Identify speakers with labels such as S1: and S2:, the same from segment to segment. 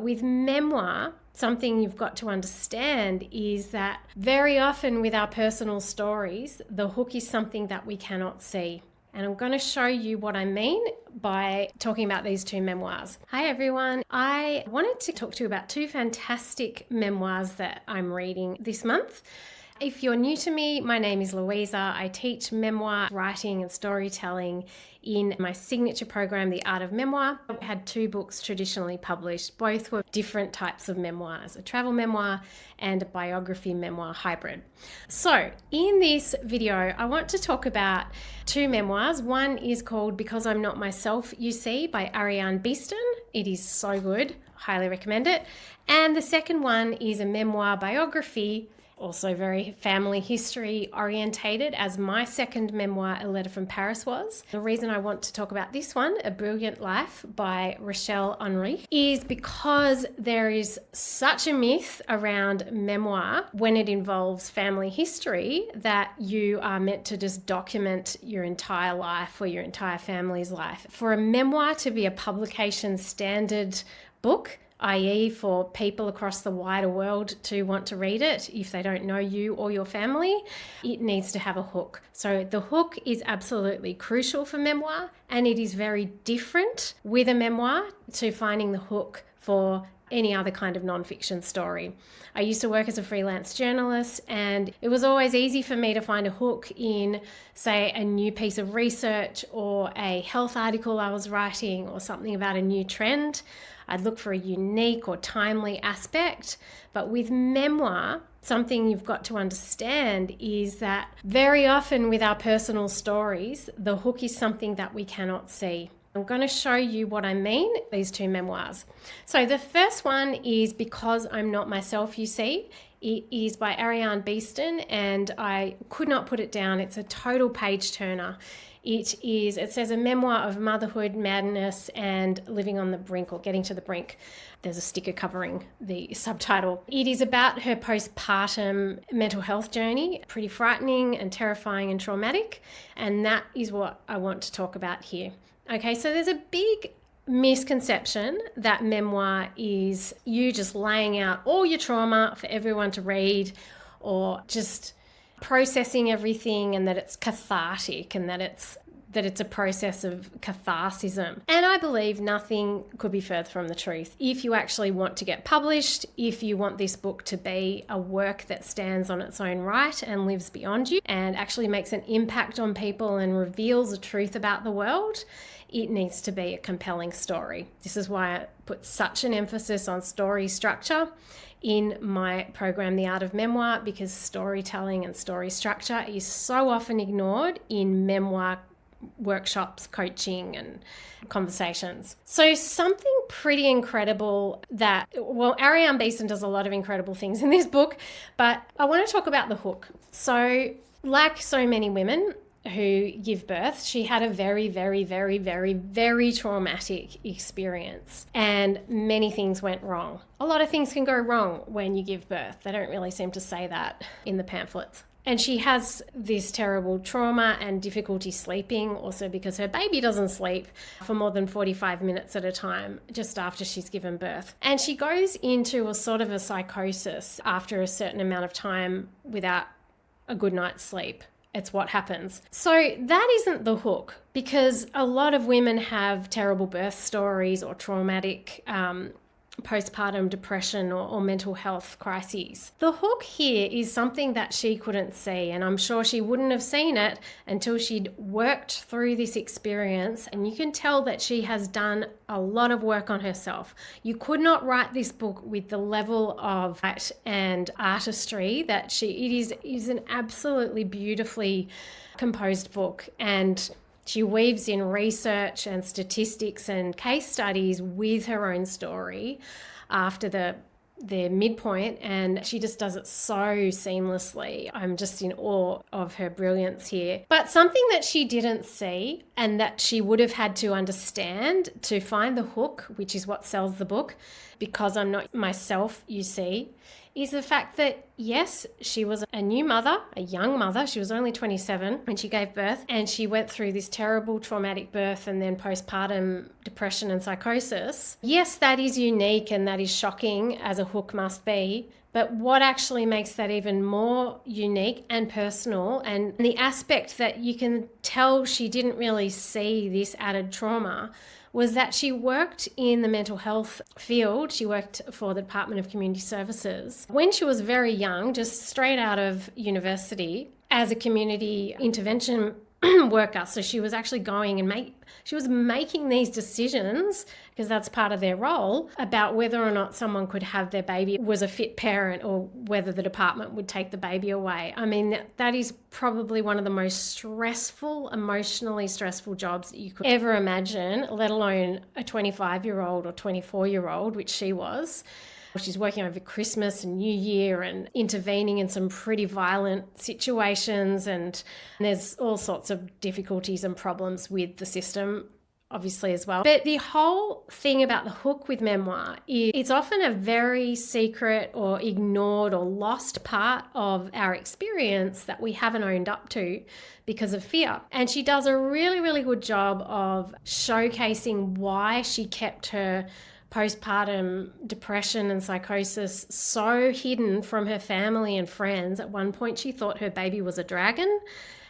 S1: With memoir, something you've got to understand is that very often with our personal stories, the hook is something that we cannot see. And I'm going to show you what I mean by talking about these two memoirs. Hi everyone. I wanted to talk to you about two fantastic memoirs that I'm reading this month. If you're new to me, my name is Louisa. I teach memoir writing and storytelling in my signature program, The Art of Memoir. I had two books traditionally published. Both were different types of memoirs, a travel memoir and a biography memoir hybrid. So in this video, I want to talk about two memoirs. One is called Because I'm Not Myself, You See by Arianne Beeston. It is so good. Highly recommend it. And the second one is a memoir biography, also very family history orientated, as my second memoir, A Letter from Paris, was. The reason I want to talk about this one, A Brilliant Life by Rachelle Unreich, is because there is such a myth around memoir when it involves family history that you are meant to just document your entire life or your entire family's life. For a memoir to be a publication standard book, i.e. for people across the wider world to want to read it, if they don't know you or your family, it needs to have a hook. So the hook is absolutely crucial for memoir, and it is very different with a memoir to finding the hook for any other kind of nonfiction story. I used to work as a freelance journalist, and it was always easy for me to find a hook in, say, a new piece of research or a health article I was writing or something about a new trend. I'd look for a unique or timely aspect. But with memoir, something you've got to understand is that very often with our personal stories, the hook is something that we cannot see. I'm going to show you what I mean, these two memoirs. So the first one is Because I'm Not Myself, You See. It is by Arianne Beeston, and I could not put it down. It's a total page turner. It says a memoir of motherhood, madness, and living on the brink, or getting to the brink. There's a sticker covering the subtitle. It is about her postpartum mental health journey, pretty frightening and terrifying and traumatic. And that is what I want to talk about here. Okay, so there's a big misconception that memoir is you just laying out all your trauma for everyone to read, or just processing everything, and that it's cathartic, and that it's a process of catharsism. And I believe nothing could be further from the truth. If you actually want to get published, if you want this book to be a work that stands on its own right and lives beyond you and actually makes an impact on people and reveals a truth about the world, it needs to be a compelling story. This is why I put such an emphasis on story structure in my program, The Art of Memoir, because storytelling and story structure is so often ignored in memoir workshops, coaching, and conversations. So something pretty incredible Arianne Beeston does a lot of incredible things in this book, but I want to talk about the hook. So like so many women who give birth, she had a very, very, very, very, very traumatic experience, and many things went wrong. A lot of things can go wrong when you give birth. They don't really seem to say that in the pamphlets. And she has this terrible trauma and difficulty sleeping, also because her baby doesn't sleep for more than 45 minutes at a time just after she's given birth. And she goes into a sort of a psychosis after a certain amount of time without a good night's sleep. It's what happens. So that isn't the hook, because a lot of women have terrible birth stories or traumatic postpartum depression or mental health crises. The hook here is something that she couldn't see, and I'm sure she wouldn't have seen it until she'd worked through this experience. And you can tell that she has done a lot of work on herself. You could not write this book with the level of art and artistry that it is an absolutely beautifully composed book. And she weaves in research and statistics and case studies with her own story after the midpoint, and she just does it so seamlessly. I'm just in awe of her brilliance here. But something that she didn't see, and that she would have had to understand to find the hook, which is what sells the book, Because I'm Not Myself, You See, is the fact that, yes, she was a new mother, a young mother. She was only 27 when she gave birth, and she went through this terrible traumatic birth and then postpartum depression and psychosis. Yes, that is unique and that is shocking, as a hook must be. But what actually makes that even more unique and personal, and the aspect that you can tell she didn't really see this added trauma, was that she worked in the mental health field. She worked for the Department of Community Services when she was very young, just straight out of university, as a community intervention worker. So she was actually going and she was making these decisions, because that's part of their role, about whether or not someone could have their baby, was a fit parent, or whether the department would take the baby away. I mean, that is probably one of the most stressful, emotionally stressful jobs that you could ever imagine, let alone a 25-year-old or 24-year-old, which she was. She's working over Christmas and New Year and intervening in some pretty violent situations, and there's all sorts of difficulties and problems with the system, obviously, as well. But the whole thing about the hook with Memoir is it's often a very secret or ignored or lost part of our experience that we haven't owned up to because of fear. And she does a really, really good job of showcasing why she kept her postpartum depression and psychosis so hidden from her family and friends. At one point, she thought her baby was a dragon,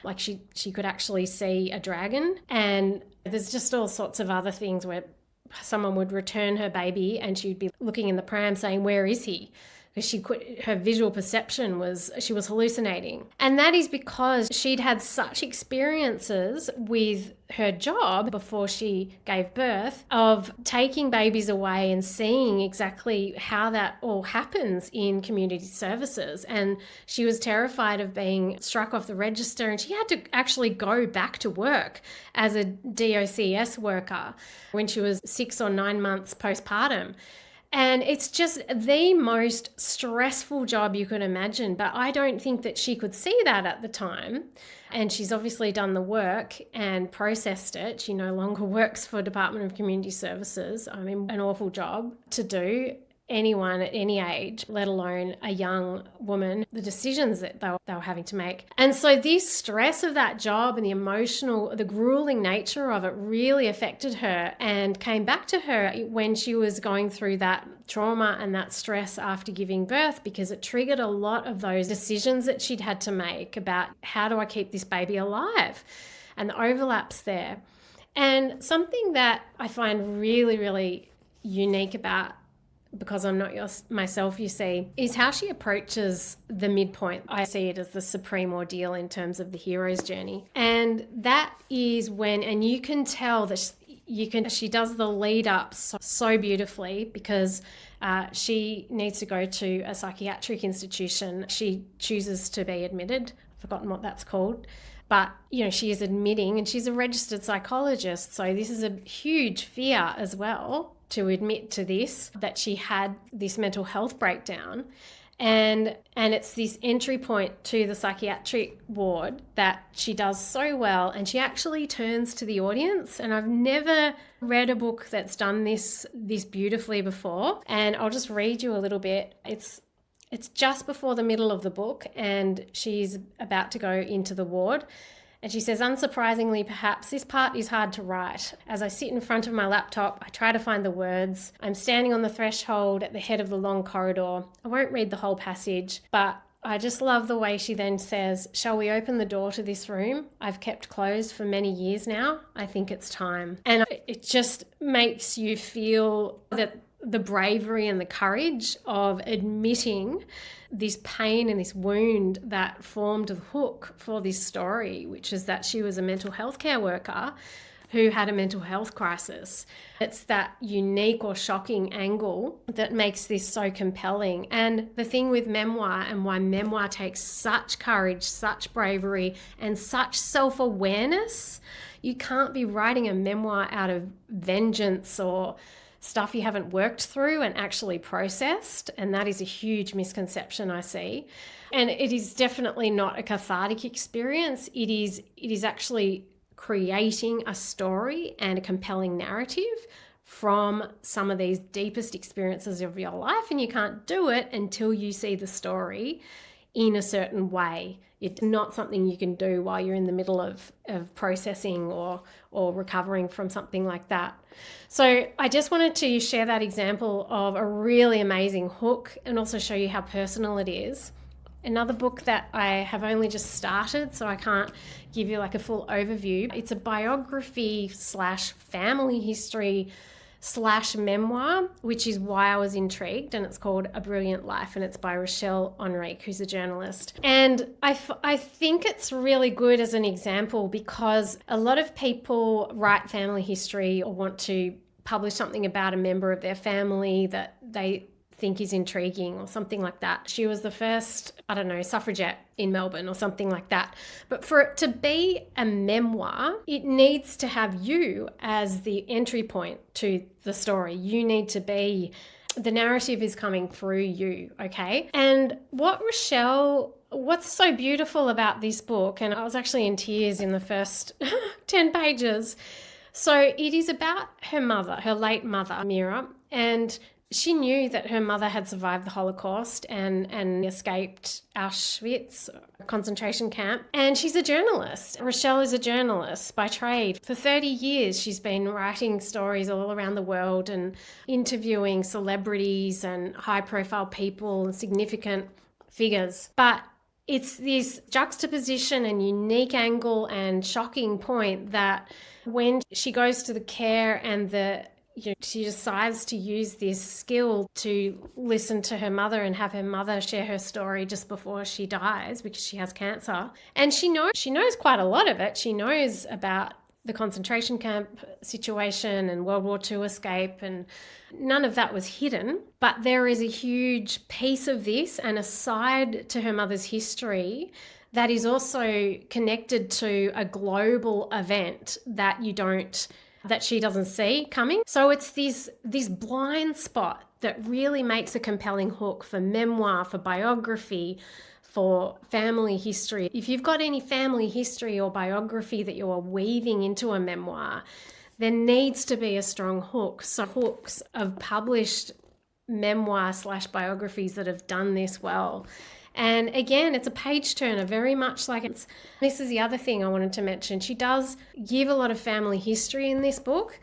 S1: like she could actually see a dragon. And there's just all sorts of other things where someone would return her baby and she'd be looking in the pram saying, "Where is he?" Because her visual perception was, she was hallucinating. And that is because she'd had such experiences with her job before she gave birth of taking babies away and seeing exactly how that all happens in community services. And she was terrified of being struck off the register, and she had to actually go back to work as a DOCS worker when she was 6 or 9 months postpartum. And it's just the most stressful job you could imagine. But I don't think that she could see that at the time. And she's obviously done the work and processed it. She no longer works for Department of Community Services. I mean, an awful job to do. Anyone at any age, let alone a young woman, the decisions that they were having to make. And so this stress of that job and the grueling nature of it really affected her and came back to her when she was going through that trauma and that stress after giving birth, because it triggered a lot of those decisions that she'd had to make about, how do I keep this baby alive? And the overlaps there. And something that I find really, really unique about, because I'm not myself, you see, is how she approaches the midpoint. I see it as the supreme ordeal in terms of the hero's journey. And that is when, and you can tell that she does the lead up so beautifully, because she needs to go to a psychiatric institution. She chooses to be admitted. I've forgotten what that's called. But, she is admitting, and she's a registered psychologist. So this is a huge fear as well, to admit to this, that she had this mental health breakdown. And it's this entry point to the psychiatric ward that she does so well. And she actually turns to the audience. And I've never read a book that's done this beautifully before. And I'll just read you a little bit. It's just before the middle of the book, and she's about to go into the ward. And she says, "Unsurprisingly, perhaps, this part is hard to write. As I sit in front of my laptop, I try to find the words. I'm standing on the threshold at the head of the long corridor. I won't read the whole passage, but I just love the way she then says, 'Shall we open the door to this room I've kept closed for many years now? I think it's time.'" And it just makes you feel that the bravery and the courage of admitting this pain and this wound that formed the hook for this story, which is that she was a mental health care worker who had a mental health crisis. It's that unique or shocking angle that makes this so compelling. And the thing with Memoir, and why Memoir takes such courage, such bravery, and such self-awareness, you can't be writing a memoir out of vengeance or stuff you haven't worked through and actually processed. And that is a huge misconception I see. And it is definitely not a cathartic experience. It is actually creating a story and a compelling narrative from some of these deepest experiences of your life, and you can't do it until you see the story in a certain way. It's not something you can do while you're in the middle of processing or recovering from something like that. So I just wanted to share that example of a really amazing hook and also show you how personal it is. Another book that I have only just started, so I can't give you like a full overview. It's a biography / family history / memoir, which is why I was intrigued, and it's called A Brilliant Life, and it's by Rachelle Unreich, who's a journalist. And I think it's really good as an example because a lot of people write family history or want to publish something about a member of their family that they think is intriguing or something like that. She was the first, suffragette in Melbourne or something like that. But for it to be a memoir, it needs to have you as the entry point to the story. You need to be, the narrative is coming through you, okay? And what's so beautiful about this book, and I was actually in tears in the first 10 pages. So it is about her mother, her late mother, Mira, and she knew that her mother had survived the Holocaust and escaped Auschwitz concentration camp. And she's a journalist. Rachelle is a journalist by trade. For 30 years, she's been writing stories all around the world and interviewing celebrities and high-profile people and significant figures. But it's this juxtaposition and unique angle and shocking point that when she goes to the care and she decides to use this skill to listen to her mother and have her mother share her story just before she dies because she has cancer. And she knows quite a lot of it. She knows about the concentration camp situation and World War II escape, and none of that was hidden. But there is a huge piece of this and a side to her mother's history that is also connected to a global event that she doesn't see coming. So it's this blind spot that really makes a compelling hook for memoir, for biography, for family history. If you've got any family history or biography that you are weaving into a memoir, there needs to be a strong hook. So hooks of published memoir / biographies that have done this well. And again, it's a page turner, very much like this is the other thing I wanted to mention. She does give a lot of family history in this book,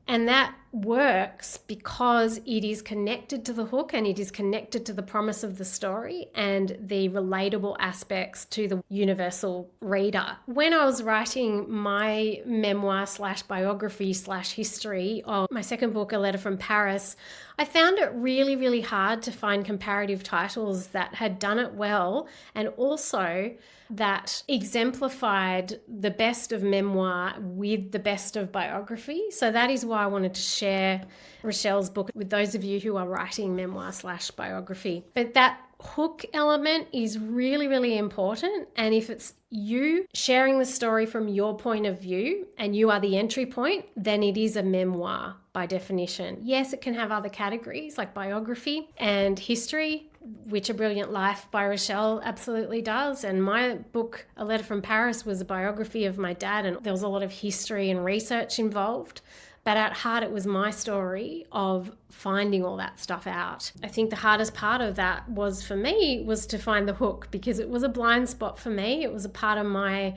S1: and that works because it is connected to the hook and it is connected to the promise of the story and the relatable aspects to the universal reader. When I was writing my memoir / biography / history of my second book, A Letter from Paris, I found it really, really hard to find comparative titles that had done it well and also that exemplified the best of memoir with the best of biography. So that is why I wanted to share Rachelle's book with those of you who are writing memoir / biography. But that hook element is really, really important. And if it's you sharing the story from your point of view and you are the entry point, then it is a memoir by definition. Yes, it can have other categories like biography and history, which A Brilliant Life by Rachelle absolutely does. And my book, A Letter from Paris, was a biography of my dad, and there was a lot of history and research involved. But at heart, it was my story of finding all that stuff out. I think the hardest part of that was to find the hook, because it was a blind spot for me. It was a part of my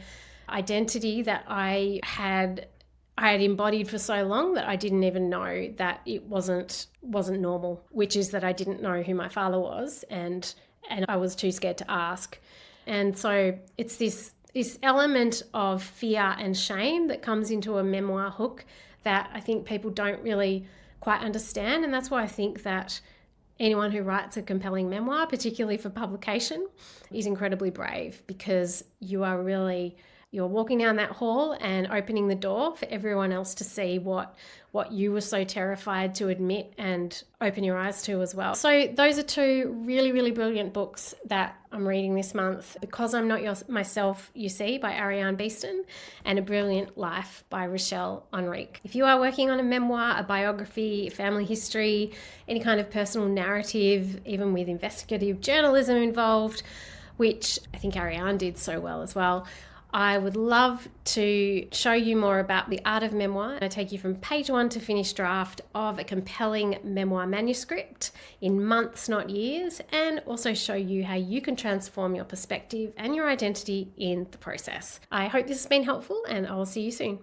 S1: identity that I had embodied for so long that I didn't even know that it wasn't normal, which is that I didn't know who my father was, and I was too scared to ask. And so it's this element of fear and shame that comes into a memoir hook that I think people don't really quite understand. And that's why I think that anyone who writes a compelling memoir, particularly for publication, is incredibly brave, because you're walking down that hall and opening the door for everyone else to see what you were so terrified to admit and open your eyes to as well. So those are two really, really brilliant books that I'm reading this month. Because I'm Not Myself, You See, by Arianne Beeston, and A Brilliant Life by Rachelle Unreich. If you are working on a memoir, a biography, family history, any kind of personal narrative, even with investigative journalism involved, which I think Arianne did so well as well, I would love to show you more about the art of memoir. I take you from page 1 to finished draft of a compelling memoir manuscript in months, not years, and also show you how you can transform your perspective and your identity in the process. I hope this has been helpful, and I will see you soon.